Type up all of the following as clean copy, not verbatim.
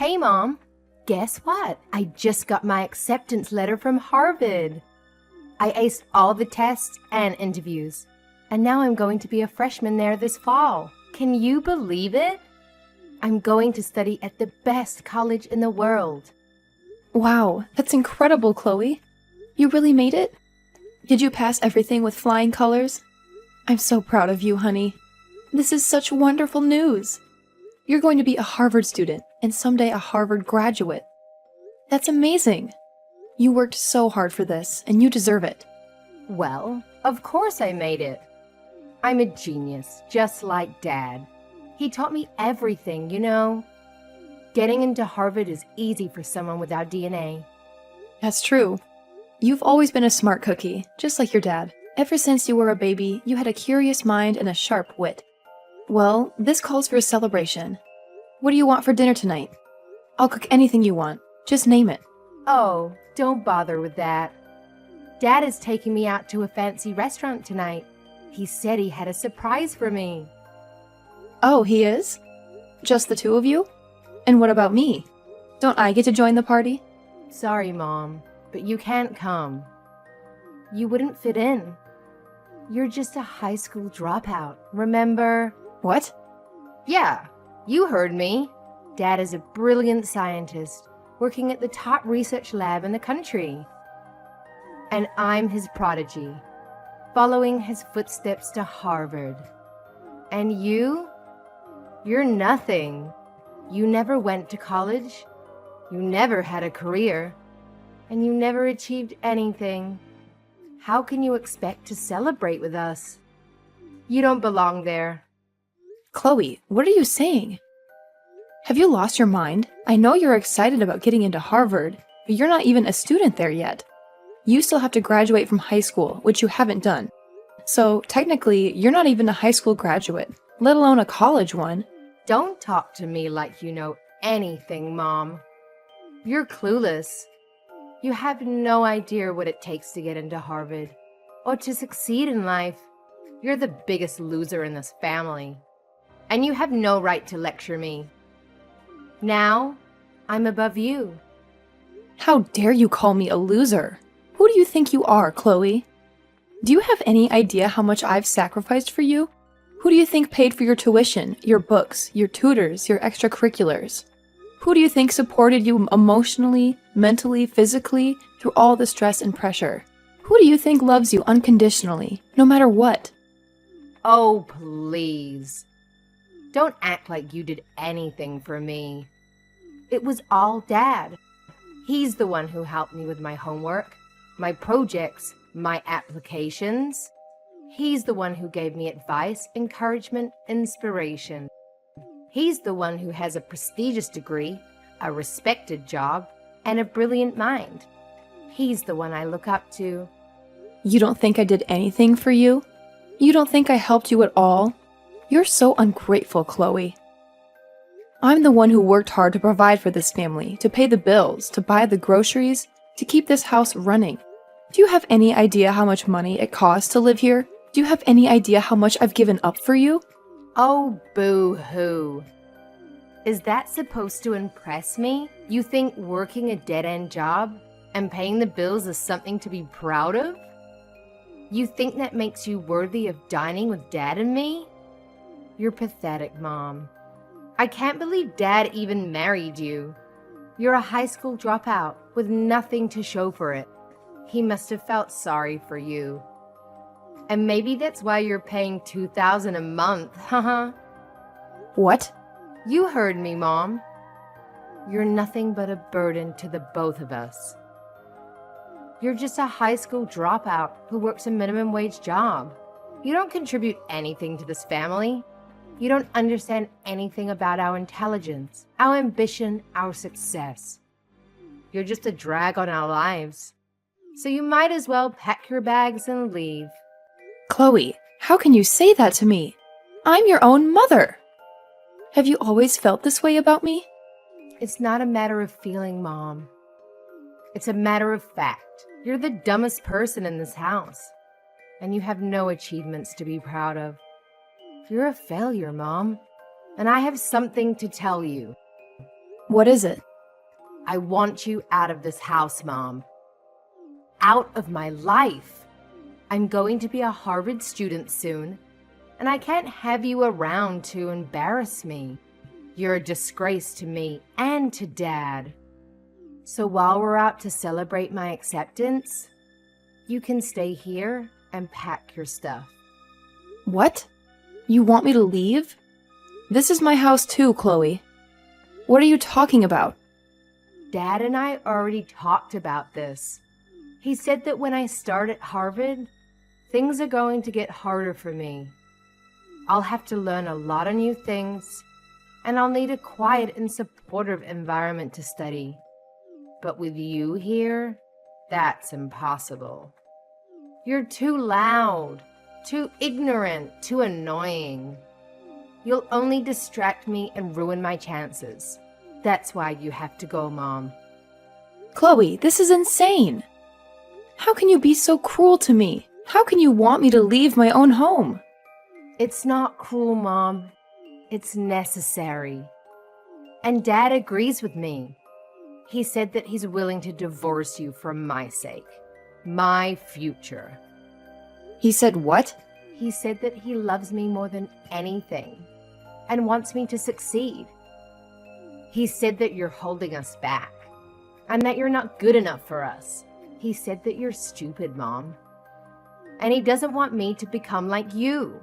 Hey, Mom. Guess what? I just got my acceptance letter from Harvard. I aced all the tests and interviews, and now I'm going to be a freshman there this fall. Can you believe it? I'm going to study at the best college in the world. Wow, that's incredible, Chloe. You really made it? Did you pass everything with flying colors? I'm so proud of you, honey. This is such wonderful news. You're going to be a Harvard student and someday a Harvard graduate. That's amazing. You worked so hard for this, and you deserve it. Well, of course I made it. I'm a genius, just like Dad. He taught me everything, you know. Getting into Harvard is easy for someone without DNA. That's true. You've always been a smart cookie, just like your dad. Ever since you were a baby, you had a curious mind and a sharp wit. Well, this calls for a celebration. What do you want for dinner tonight? I'll cook anything you want. Just name it. Oh, don't bother with that. Dad is taking me out to a fancy restaurant tonight. He said he had a surprise for me. Oh, he is? Just the two of you? And what about me? Don't I get to join the party? Sorry, Mom, but you can't come. You wouldn't fit in. You're just a high school dropout, remember? What? Yeah, you heard me. Dad is a brilliant scientist working at the top research lab in the country. And I'm his prodigy, following his footsteps to Harvard. And you're nothing. You never went to college, you never had a career, and you never achieved anything. How can you expect to celebrate with us? You don't belong there. Chloe, what are you saying? Have you lost your mind? I know you're excited about getting into Harvard, but you're not even a student there yet. You still have to graduate from high school, which you haven't done. So, technically, you're not even a high school graduate, let alone a college one. Don't talk to me like you know anything, Mom. You're clueless. You have no idea what it takes to get into Harvard or to succeed in life. You're the biggest loser in this family, and you have no right to lecture me. Now, I'm above you. How dare you call me a loser? Who do you think you are, Chloe? Do you have any idea how much I've sacrificed for you? Who do you think paid for your tuition, your books, your tutors, your extracurriculars? Who do you think supported you emotionally, mentally, physically, through all the stress and pressure? Who do you think loves you unconditionally, no matter what? Oh, please. Don't act like you did anything for me. It was all Dad. He's the one who helped me with my homework, my projects, my applications. He's the one who gave me advice, encouragement, inspiration. He's the one who has a prestigious degree, a respected job, and a brilliant mind. He's the one I look up to. You don't think I did anything for you? You don't think I helped you at all? You're so ungrateful, Chloe. I'm the one who worked hard to provide for this family, to pay the bills, to buy the groceries, to keep this house running. Do you have any idea how much money it costs to live here? Do you have any idea how much I've given up for you? Oh, boo-hoo. Is that supposed to impress me? You think working a dead-end job and paying the bills is something to be proud of? You think that makes you worthy of dining with Dad and me? You're pathetic, Mom. I can't believe Dad even married you. You're a high school dropout with nothing to show for it. He must have felt sorry for you. And maybe that's why you're paying $2,000 a month, haha. What? You heard me, Mom. You're nothing but a burden to the both of us. You're just a high school dropout who works a minimum wage job. You don't contribute anything to this family. You don't understand anything about our intelligence, our ambition, our success. You're just a drag on our lives. So you might as well pack your bags and leave. Chloe, how can you say that to me? I'm your own mother. Have you always felt this way about me? It's not a matter of feeling, Mom. It's a matter of fact. You're the dumbest person in this house, and you have no achievements to be proud of. You're a failure, Mom, and I have something to tell you. What is it? I want you out of this house, Mom. Out of my life. I'm going to be a Harvard student soon, and I can't have you around to embarrass me. You're a disgrace to me and to Dad. So while we're out to celebrate my acceptance, you can stay here and pack your stuff. What? You want me to leave? This is my house too, Chloe. What are you talking about? Dad and I already talked about this. He said that when I start at Harvard, things are going to get harder for me. I'll have to learn a lot of new things, and I'll need a quiet and supportive environment to study. But with you here, that's impossible. You're too loud, too ignorant, too annoying. You'll only distract me and ruin my chances. That's why you have to go, Mom. Chloe, this is insane. How can you be so cruel to me? How can you want me to leave my own home? It's not cruel, Mom. It's necessary. And Dad agrees with me. He said that he's willing to divorce you for my sake. My future. He said what? He said that he loves me more than anything and wants me to succeed. He said that you're holding us back and that you're not good enough for us. He said that you're stupid, Mom. And he doesn't want me to become like you.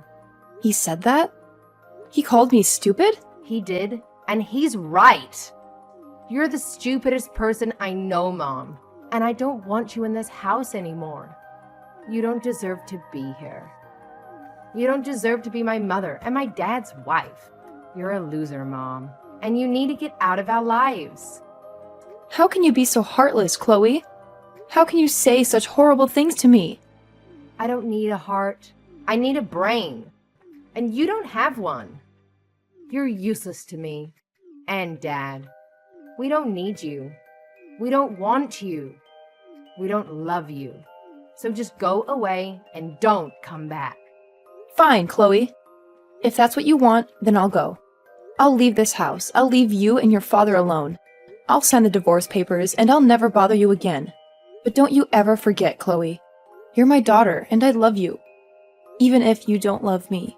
He said that? He called me stupid? He did, and he's right. You're the stupidest person I know, Mom, and I don't want you in this house anymore. You don't deserve to be here. You don't deserve to be my mother and my dad's wife. You're a loser, Mom, and you need to get out of our lives. How can you be so heartless, Chloe? How can you say such horrible things to me? I don't need a heart. I need a brain. And you don't have one. You're useless to me and Dad. We don't need you. We don't want you. We don't love you. So just go away and don't come back. Fine, Chloe. If that's what you want, then I'll go. I'll leave this house. I'll leave you and your father alone. I'll sign the divorce papers and I'll never bother you again. But don't you ever forget, Chloe. You're my daughter and I love you. Even if you don't love me.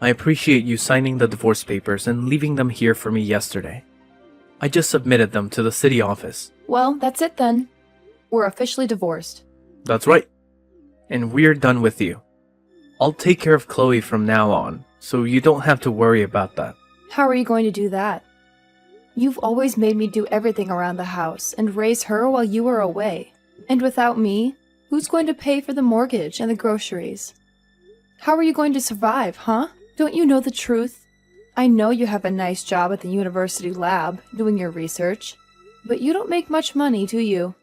I appreciate you signing the divorce papers and leaving them here for me yesterday. I just submitted them to the city office. Well, that's it then. We're officially divorced. That's right. And we're done with you. I'll take care of Chloe from now on, so you don't have to worry about that. How are you going to do that? You've always made me do everything around the house and raise her while you were away. And without me, who's going to pay for the mortgage and the groceries? How are you going to survive, huh? Don't you know the truth? I know you have a nice job at the university lab doing your research, but you don't make much money, do you?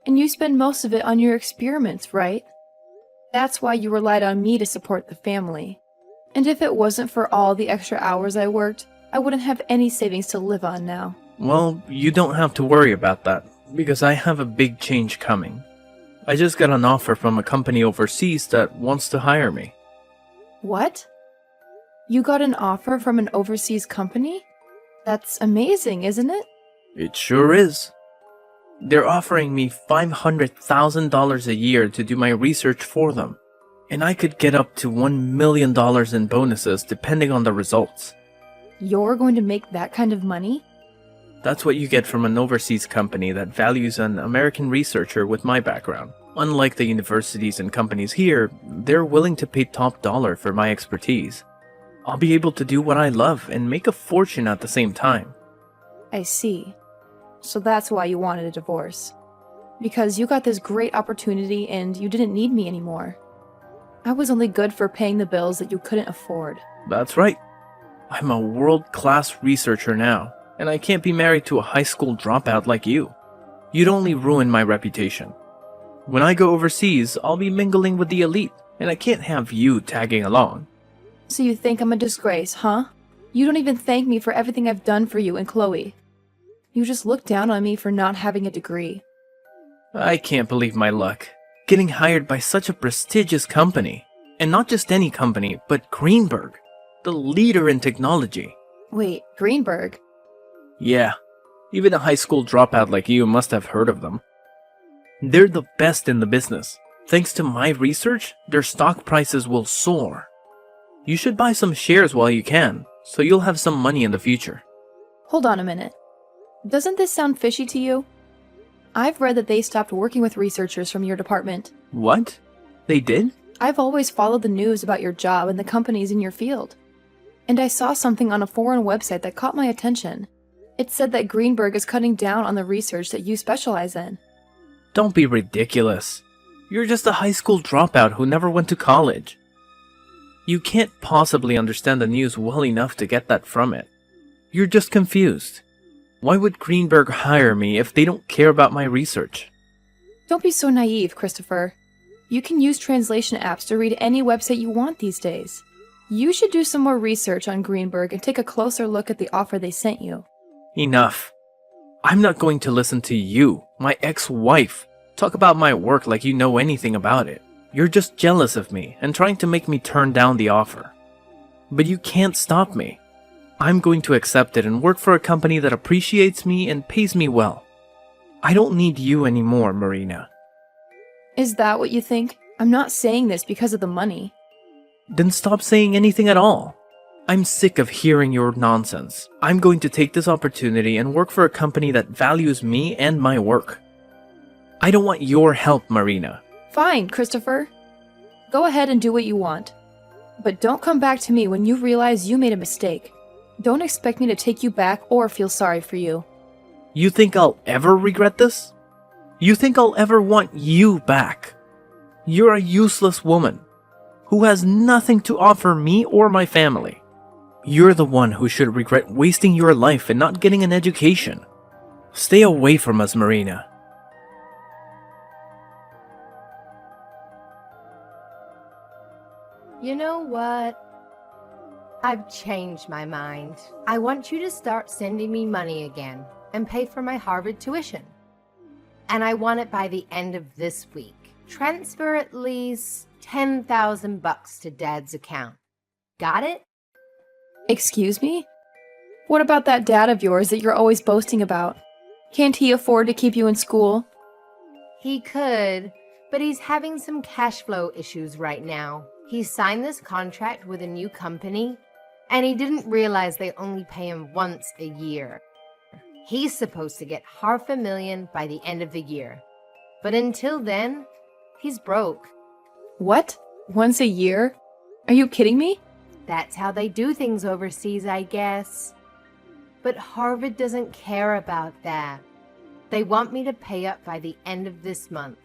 And you spend most of it on your experiments, right? That's why you relied on me to support the family. And if it wasn't for all the extra hours I worked, I wouldn't have any savings to live on now. Well, you don't have to worry about that, because I have a big change coming. I just got an offer from a company overseas that wants to hire me. What? You got an offer from an overseas company? That's amazing, isn't it? It sure is. They're offering me $500,000 a year to do my research for them, and I could get up to $1 million in bonuses depending on the results. You're going to make that kind of money? That's what you get from an overseas company that values an American researcher with my background. Unlike the universities and companies here, they're willing to pay top dollar for my expertise. I'll be able to do what I love and make a fortune at the same time. I see. So that's why you wanted a divorce. Because you got this great opportunity and you didn't need me anymore. I was only good for paying the bills that you couldn't afford. That's right. I'm a world-class researcher now, and I can't be married to a high school dropout like you. You'd only ruin my reputation. When I go overseas, I'll be mingling with the elite, and I can't have you tagging along. So you think I'm a disgrace, huh? You don't even thank me for everything I've done for you and Chloe. You just look down on me for not having a degree. I can't believe my luck. Getting hired by such a prestigious company. And not just any company, but Greenberg. The leader in technology. Wait, Greenberg? Yeah, even a high school dropout like you must have heard of them. They're the best in the business. Thanks to my research, their stock prices will soar. You should buy some shares while you can, so you'll have some money in the future. Hold on a minute. Doesn't this sound fishy to you? I've read that they stopped working with researchers from your department. What? They did? I've always followed the news about your job and the companies in your field. And I saw something on a foreign website that caught my attention. It said that Greenberg is cutting down on the research that you specialize in. Don't be ridiculous. You're just a high school dropout who never went to college. You can't possibly understand the news well enough to get that from it. You're just confused. Why would Greenberg hire me if they don't care about my research? Don't be so naive, Christopher. You can use translation apps to read any website you want these days. You should do some more research on Greenberg and take a closer look at the offer they sent you. Enough. I'm not going to listen to you, my ex-wife, talk about my work like you know anything about it. You're just jealous of me and trying to make me turn down the offer. But you can't stop me. I'm going to accept it and work for a company that appreciates me and pays me well. I don't need you anymore, Marina. Is that what you think? I'm not saying this because of the money. Then stop saying anything at all. I'm sick of hearing your nonsense. I'm going to take this opportunity and work for a company that values me and my work. I don't want your help, Marina. Fine, Christopher. Go ahead and do what you want. But don't come back to me when you realize you made a mistake. Don't expect me to take you back or feel sorry for you. You think I'll ever regret this? You think I'll ever want you back? You're a useless woman who has nothing to offer me or my family. You're the one who should regret wasting your life and not getting an education. Stay away from us, Marina. You know what? I've changed my mind. I want you to start sending me money again and pay for my Harvard tuition. And I want it by the end of this week. Transfer at least $10,000 to Dad's account. Got it? Excuse me? What about that dad of yours that you're always boasting about? Can't he afford to keep you in school? He could, but he's having some cash flow issues right now. He signed this contract with a new company, and he didn't realize they only pay him once a year. He's supposed to get $500,000 by the end of the year. But until then, he's broke. What? Once a year? Are you kidding me? That's how they do things overseas, I guess. But Harvard doesn't care about that. They want me to pay up by the end of this month.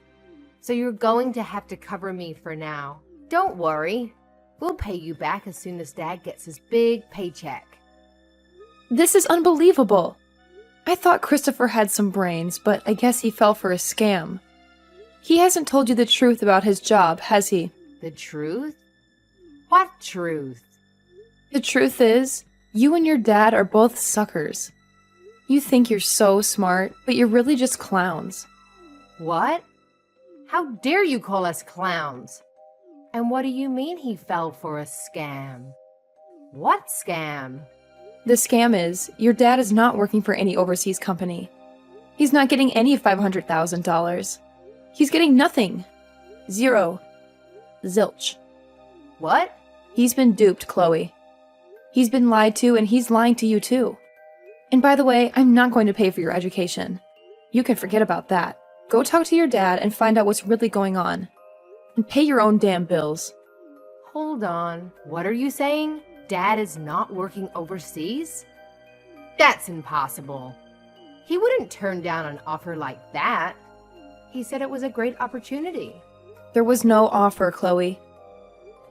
So you're going to have to cover me for now. Don't worry. We'll pay you back as soon as Dad gets his big paycheck. This is unbelievable. I thought Christopher had some brains, but I guess he fell for a scam. He hasn't told you the truth about his job, has he? The truth? What truth? The truth is, you and your dad are both suckers. You think you're so smart, but you're really just clowns. What? How dare you call us clowns? And what do you mean he fell for a scam? What scam? The scam is, your dad is not working for any overseas company. He's not getting any $500,000. He's getting nothing. Zero. Zilch. What? He's been duped, Chloe. He's been lied to, and he's lying to you too. And by the way, I'm not going to pay for your education. You can forget about that. Go talk to your dad and find out what's really going on. And pay your own damn bills. Hold on. What are you saying? Dad is not working overseas? That's impossible. He wouldn't turn down an offer like that. He said it was a great opportunity. There was no offer, Chloe.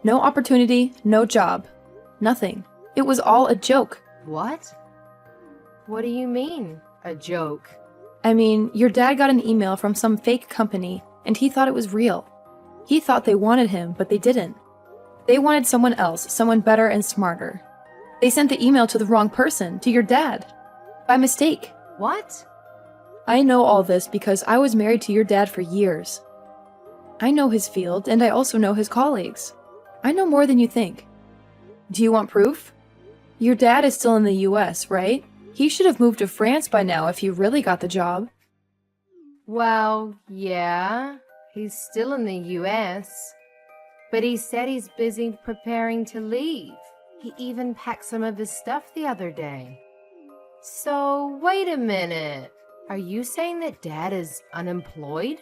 No opportunity, no job. Nothing. It was all a joke. What? What do you mean, a joke? I mean, your dad got an email from some fake company, and he thought it was real. He thought they wanted him, but they didn't. They wanted someone else, someone better and smarter. They sent the email to the wrong person, to your dad. By mistake. What? I know all this because I was married to your dad for years. I know his field, and I also know his colleagues. I know more than you think. Do you want proof? Your dad is still in the US, right? He should have moved to France by now if he really got the job. Well, yeah, he's still in the US, but he said he's busy preparing to leave. He even packed some of his stuff the other day. So, wait a minute. Are you saying that Dad is unemployed?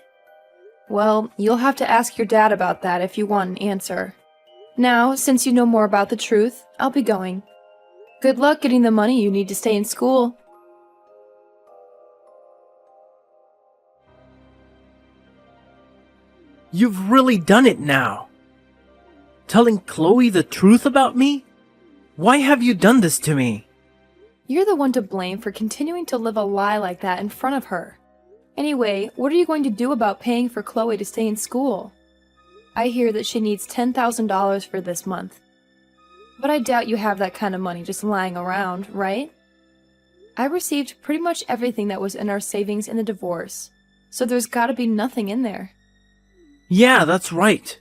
Well, you'll have to ask your dad about that if you want an answer. Now, since you know more about the truth, I'll be going. Good luck getting the money you need to stay in school. You've really done it now. Telling Chloe the truth about me? Why have you done this to me? You're the one to blame for continuing to live a lie like that in front of her. Anyway, what are you going to do about paying for Chloe to stay in school? I hear that she needs $10,000 for this month. But I doubt you have that kind of money just lying around, right? I received pretty much everything that was in our savings in the divorce, so there's gotta be nothing in there. Yeah, that's right.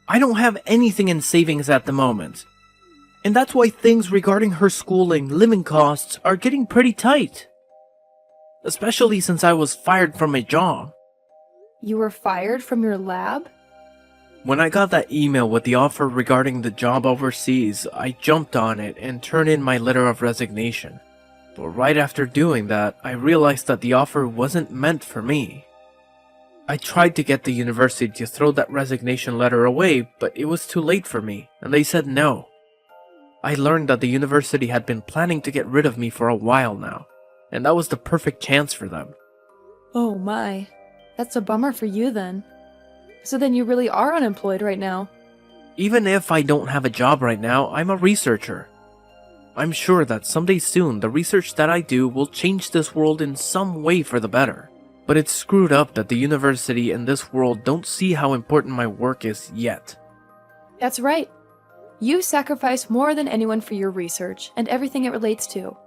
I don't have anything in savings at the moment. And that's why things regarding her schooling, living costs, are getting pretty tight. Especially since I was fired from my job. You were fired from your lab? When I got that email with the offer regarding the job overseas, I jumped on it and turned in my letter of resignation. But right after doing that, I realized that the offer wasn't meant for me. I tried to get the university to throw that resignation letter away, but it was too late for me, and they said no. I learned that the university had been planning to get rid of me for a while now, and that was the perfect chance for them. Oh my, that's a bummer for you then. So then you really are unemployed right now. Even if I don't have a job right now, I'm a researcher. I'm sure that someday soon the research that I do will change this world in some way for the better. But it's screwed up that the university and this world don't see how important my work is yet. That's right. You sacrifice more than anyone for your research and everything it relates to.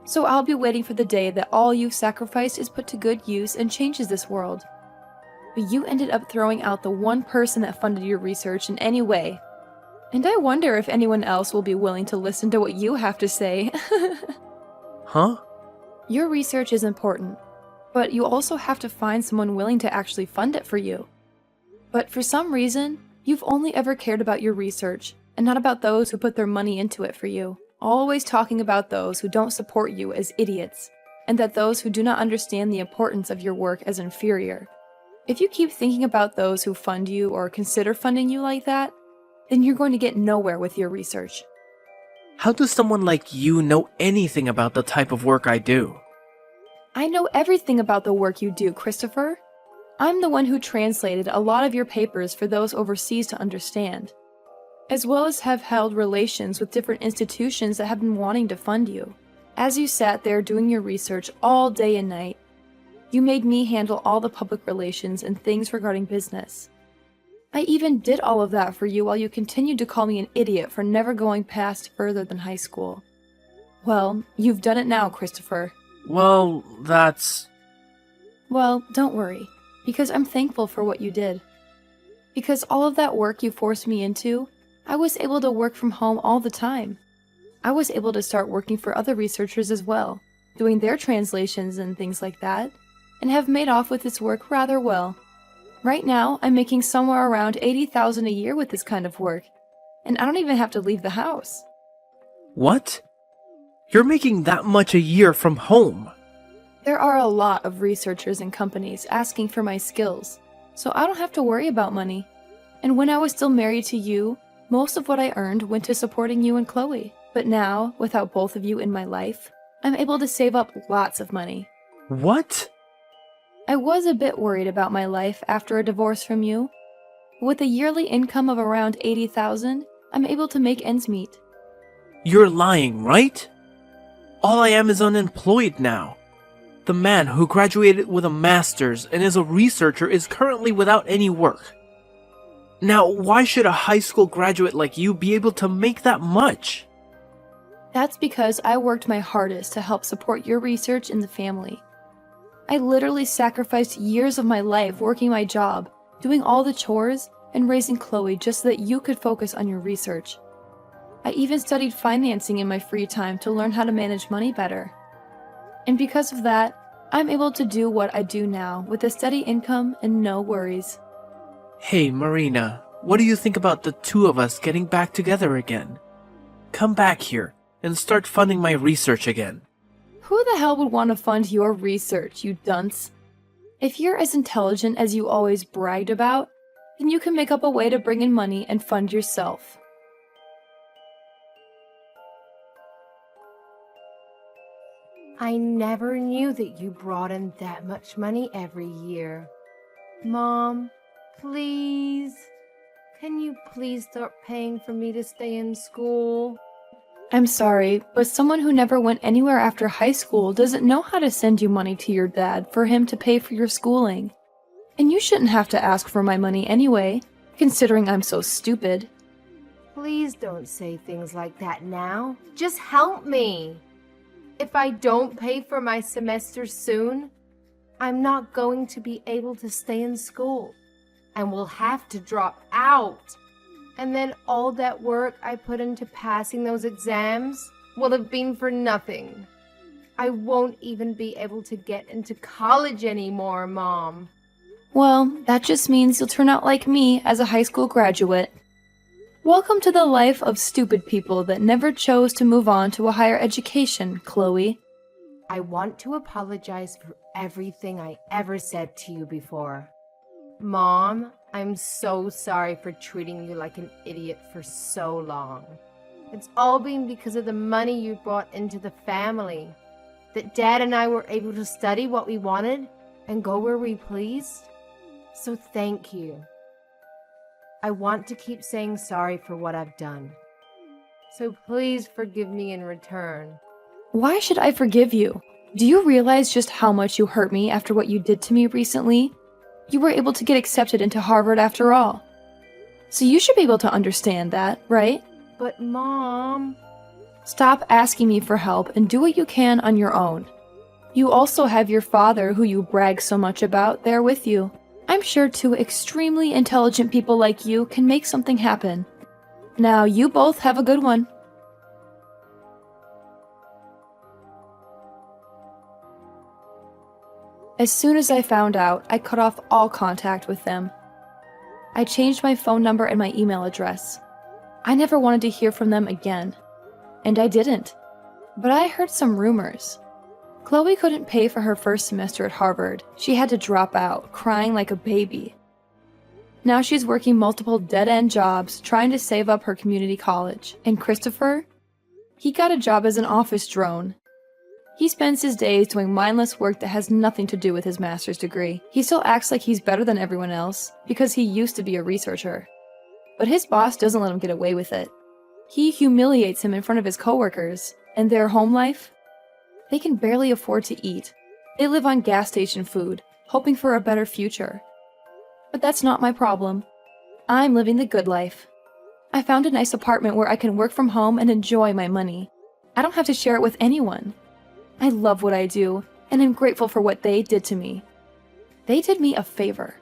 So I'll be waiting for the day that all you've sacrificed is put to good use and changes this world. But you ended up throwing out the one person that funded your research in any way. And I wonder if anyone else will be willing to listen to what you have to say. Huh? Your research is important, but you also have to find someone willing to actually fund it for you. But for some reason, you've only ever cared about your research, and not about those who put their money into it for you. Always talking about those who don't support you as idiots, and that those who do not understand the importance of your work as inferior. If you keep thinking about those who fund you or consider funding you like that, then you're going to get nowhere with your research. How does someone like you know anything about the type of work I do? I know everything about the work you do, Christopher. I'm the one who translated a lot of your papers for those overseas to understand, as well as have held relations with different institutions that have been wanting to fund you. As you sat there doing your research all day and night, you made me handle all the public relations and things regarding business. I even did all of that for you while you continued to call me an idiot for never going past further than high school. Well, you've done it now, Christopher. Well, that's... Well, don't worry, because I'm thankful for what you did. Because all of that work you forced me into, I was able to work from home all the time. I was able to start working for other researchers as well, doing their translations and things like that, and have made off with this work rather well. Right now, I'm making somewhere around $80,000 a year with this kind of work, and I don't even have to leave the house. What? You're making that much a year from home? There are a lot of researchers and companies asking for my skills, so I don't have to worry about money. And when I was still married to you, most of what I earned went to supporting you and Chloe. But now, without both of you in my life, I'm able to save up lots of money. What? I was a bit worried about my life after a divorce from you. With a yearly income of around $80,000, I'm able to make ends meet. You're lying, right? All I am is unemployed now. The man who graduated with a master's and is a researcher is currently without any work. Now, why should a high school graduate like you be able to make that much? That's because I worked my hardest to help support your research and the family. I literally sacrificed years of my life working my job, doing all the chores, and raising Chloe just so that you could focus on your research. I even studied financing in my free time to learn how to manage money better. And because of that, I'm able to do what I do now with a steady income and no worries. Hey, Marina, what do you think about the two of us getting back together again? Come back here and start funding my research again. Who the hell would want to fund your research, you dunce? If you're as intelligent as you always bragged about, then you can make up a way to bring in money and fund yourself. I never knew that you brought in that much money every year. Mom, please. Can you please start paying for me to stay in school? I'm sorry, but someone who never went anywhere after high school doesn't know how to send you money to your dad for him to pay for your schooling. And you shouldn't have to ask for my money anyway, considering I'm so stupid. Please don't say things like that now. Just help me. If I don't pay for my semester soon, I'm not going to be able to stay in school and will have to drop out. And then all that work I put into passing those exams will have been for nothing. I won't even be able to get into college anymore, Mom. Well, that just means you'll turn out like me as a high school graduate. Welcome to the life of stupid people that never chose to move on to a higher education, Chloe. I want to apologize for everything I ever said to you before. Mom, I'm so sorry for treating you like an idiot for so long. It's all been because of the money you brought into the family. That Dad and I were able to study what we wanted and go where we pleased. So thank you. I want to keep saying sorry for what I've done. So please forgive me in return. Why should I forgive you? Do you realize just how much you hurt me after what you did to me recently? You were able to get accepted into Harvard after all. So you should be able to understand that, right? But Mom... Stop asking me for help and do what you can on your own. You also have your father, who you brag so much about, there with you. I'm sure two extremely intelligent people like you can make something happen. Now, you both have a good one. As soon as I found out, I cut off all contact with them. I changed my phone number and my email address. I never wanted to hear from them again. And I didn't. But I heard some rumors. Chloe couldn't pay for her first semester at Harvard. She had to drop out, crying like a baby. Now she's working multiple dead-end jobs, trying to save up her community college. And Christopher? He got a job as an office drone. He spends his days doing mindless work that has nothing to do with his master's degree. He still acts like he's better than everyone else, because he used to be a researcher. But his boss doesn't let him get away with it. He humiliates him in front of his coworkers, and their home life? They can barely afford to eat. They live on gas station food, hoping for a better future. But that's not my problem. I'm living the good life. I found a nice apartment where I can work from home and enjoy my money. I don't have to share it with anyone. I love what I do, and I'm grateful for what they did to me. They did me a favor.